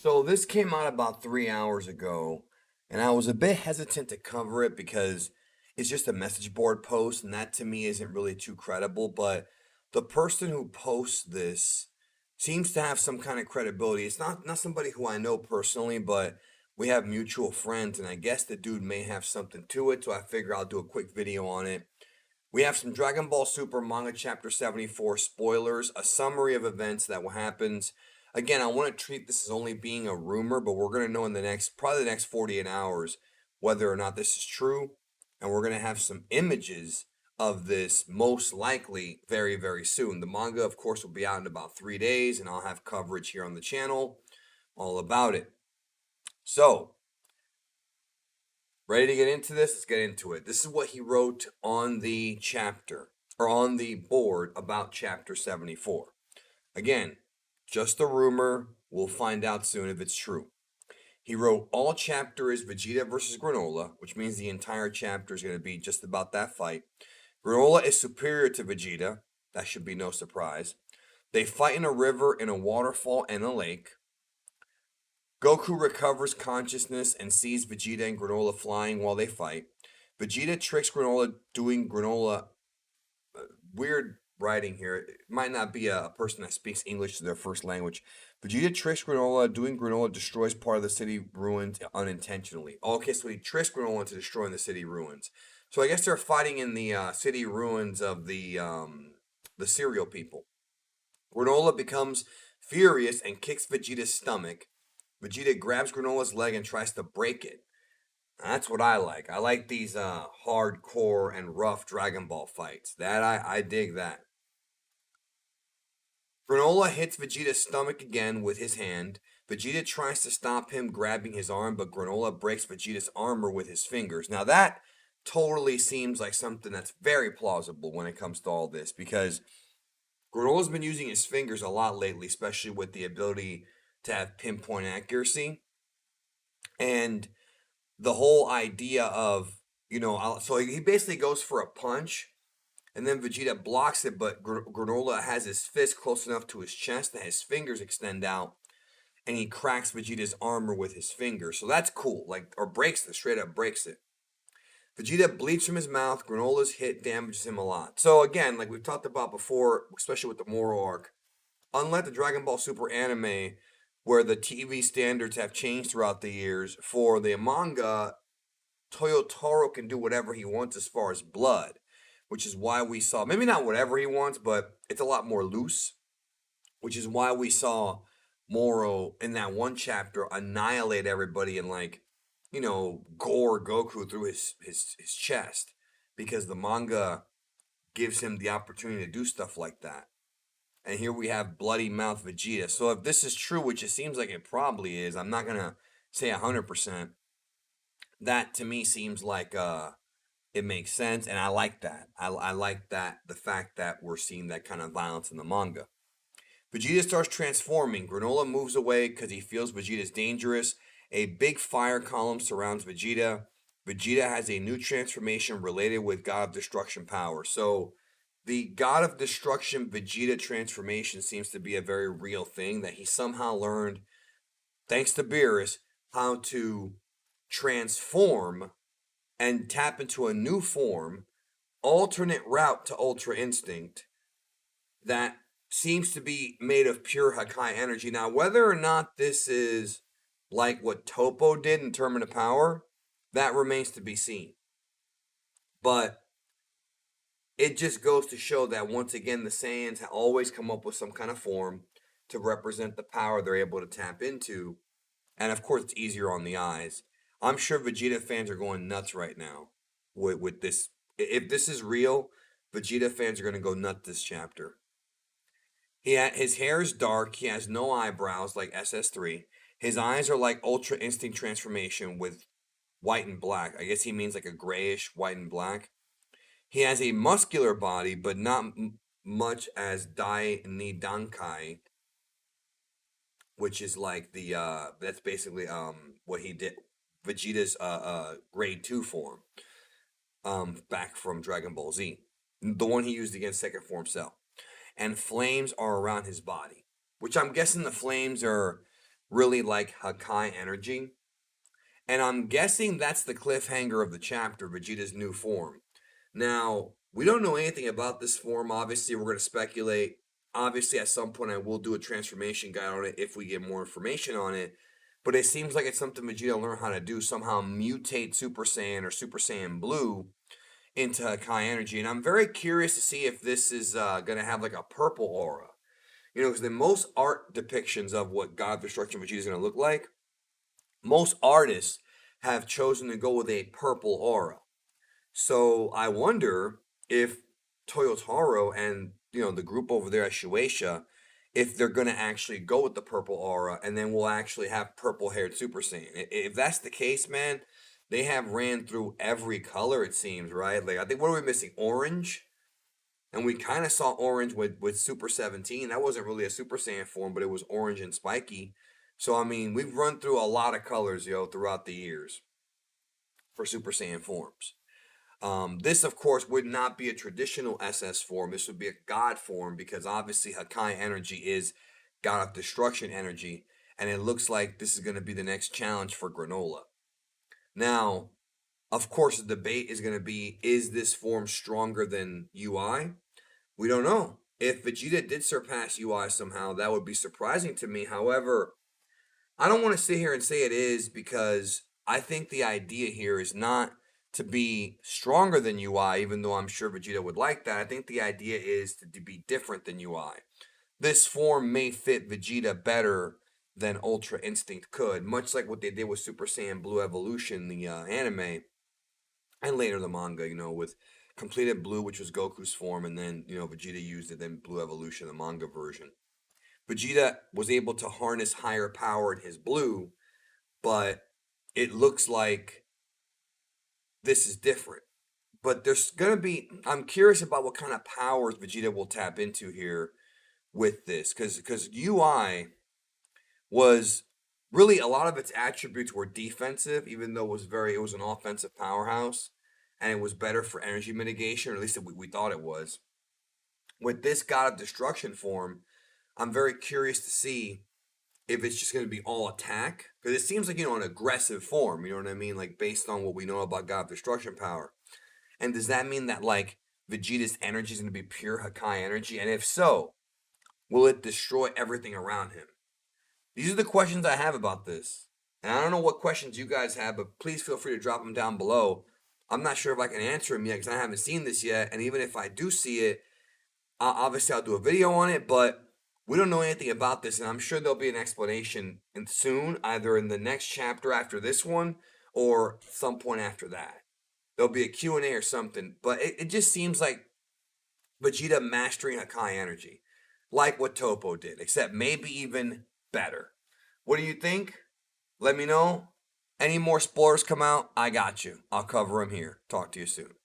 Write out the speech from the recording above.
So this came out about 3 hours ago, and I was a bit hesitant to cover it because it's just a message board post, and that to me isn't really too credible. But the person who posts this seems to have some kind of credibility. It's not somebody who I know personally, but we have mutual friends, and I guess the dude may have something to it. So I figure I'll do a quick video on it. We have some Dragon Ball Super Manga Chapter 74 spoilers, a summary of events that will happen. Again, I want to treat this as only being a rumor, but we're going to know in probably the next 48 hours, whether or not this is true. And we're going to have some images of this most likely very, very soon. The manga, of course, will be out in about 3 days, and I'll have coverage here on the channel all about it. So, ready to get into this? Let's get into it. This is what he wrote on the chapter, or on the board about chapter 74. Again, just a rumor. We'll find out soon if it's true. He wrote, all chapter is Vegeta versus Granolah, which means the entire chapter is going to be just about that fight. Granolah is superior to Vegeta. That should be no surprise. They fight in a river, in a waterfall, and a lake. Goku recovers consciousness and sees Vegeta and Granolah flying while they fight. Vegeta tricks Granolah doing Granolah. Weird writing here. It might not be a person that speaks English as their first language. Vegeta tricks Granolah. Doing Granolah destroys part of the city ruins unintentionally. Okay, so he tricks Granolah into destroying the city ruins. So I guess they're fighting in the city ruins of the cereal people. Granolah becomes furious and kicks Vegeta's stomach. Vegeta grabs Granolah's leg and tries to break it. That's what I like. I like these hardcore and rough Dragon Ball fights. I dig that. Granolah hits Vegeta's stomach again with his hand. Vegeta tries to stop him, grabbing his arm, but Granolah breaks Vegeta's armor with his fingers. Now that totally seems like something that's very plausible when it comes to all this, because Granolah's been using his fingers a lot lately, especially with the ability to have pinpoint accuracy. And the whole idea of, so he basically goes for a punch, and then Vegeta blocks it, but Granolah has his fist close enough to his chest that his fingers extend out, and he cracks Vegeta's armor with his fingers. So that's cool, or breaks it, straight up breaks it. Vegeta bleeds from his mouth. Granola's hit damages him a lot. So again, like we've talked about before, especially with the Moro arc, unlike the Dragon Ball Super anime, where the TV standards have changed throughout the years, for the manga, Toyotaro can do whatever he wants as far as blood, which is why we saw, maybe not whatever he wants, but it's a lot more loose, which is why we saw Moro in that one chapter annihilate everybody and gore Goku through his chest, because the manga gives him the opportunity to do stuff like that. And here we have bloody mouth Vegeta. So if this is true, which it seems like it probably is, I'm not gonna say 100%. That to me seems like it makes sense, and I like that. I like that, the fact that we're seeing that kind of violence in the manga. Vegeta starts transforming. Granolah moves away because he feels Vegeta's dangerous. A big fire column surrounds Vegeta. Vegeta has a new transformation related with God of Destruction power. So the God of Destruction Vegeta transformation seems to be a very real thing that he somehow learned, thanks to Beerus, how to transform and tap into a new form, alternate route to Ultra Instinct, that seems to be made of pure Hakai energy. Now, whether or not this is like what Topo did in Tournament of Power, that remains to be seen. But it just goes to show that, once again, the Saiyans always come up with some kind of form to represent the power they're able to tap into. And of course, it's easier on the eyes. I'm sure Vegeta fans are going nuts right now with this. If this is real, Vegeta fans are going to go nuts this chapter. His hair is dark. He has no eyebrows like SS3. His eyes are like Ultra Instinct transformation with white and black. I guess he means like a grayish white and black. He has a muscular body, but not much as Dai Nidankai, which is like that's basically what he did, Vegeta's grade 2 form, back from Dragon Ball Z, the one he used against Second Form Cell. And flames are around his body, which I'm guessing the flames are really like Hakai energy. And I'm guessing that's the cliffhanger of the chapter, Vegeta's new form. Now, we don't know anything about this form. Obviously, we're going to speculate. Obviously, at some point, I will do a transformation guide on it if we get more information on it. But it seems like it's something Vegeta learned how to do. Somehow mutate Super Saiyan or Super Saiyan Blue into Hakai energy. And I'm very curious to see if this is going to have like a purple aura. Because the most art depictions of what God of Destruction Vegeta is going to look like, most artists have chosen to go with a purple aura. So I wonder if Toyotaro and the group over there at Shueisha, if they're gonna actually go with the purple aura, and then we'll actually have purple-haired Super Saiyan. If that's the case, man, they have ran through every color it seems, right? Like I think what are we missing? Orange, and we kind of saw orange with Super 17. That wasn't really a Super Saiyan form, but it was orange and spiky. So I mean, we've run through a lot of colors, throughout the years for Super Saiyan forms. This, of course, would not be a traditional SS form. This would be a God form because obviously Hakai energy is God of Destruction energy, and it looks like this is going to be the next challenge for Granolah. Now, of course, the debate is going to be, is this form stronger than UI? We don't know. If Vegeta did surpass UI somehow, that would be surprising to me. However, I don't want to sit here and say it is because I think the idea here is not to be stronger than UI, even though I'm sure Vegeta would like that. I think the idea is to be different than UI. This form may fit Vegeta better than Ultra Instinct could, much like what they did with Super Saiyan Blue Evolution, the anime, and later the manga, with Completed Blue, which was Goku's form, and then, Vegeta used it, then Blue Evolution, the manga version. Vegeta was able to harness higher power in his blue, but it looks like this is different. But there's going to be, I'm curious about what kind of powers Vegeta will tap into here with this. Because UI was really, a lot of its attributes were defensive, even though it was an offensive powerhouse. And it was better for energy mitigation, or at least we thought it was. With this God of Destruction form, I'm very curious to see if it's just going to be all attack. Because it seems like, an aggressive form, you know what I mean? Like, based on what we know about God of Destruction power. And does that mean that, like, Vegeta's energy is going to be pure Hakai energy? And if so, will it destroy everything around him? These are the questions I have about this. And I don't know what questions you guys have, but please feel free to drop them down below. I'm not sure if I can answer them yet because I haven't seen this yet. And even if I do see it, obviously I'll do a video on it, but we don't know anything about this, and I'm sure there'll be an explanation soon, either in the next chapter after this one or some point after that. There'll be a Q&A or something, but it just seems like Vegeta mastering Hakai energy, like what Topo did, except maybe even better. What do you think? Let me know. Any more spoilers come out, I got you. I'll cover them here. Talk to you soon.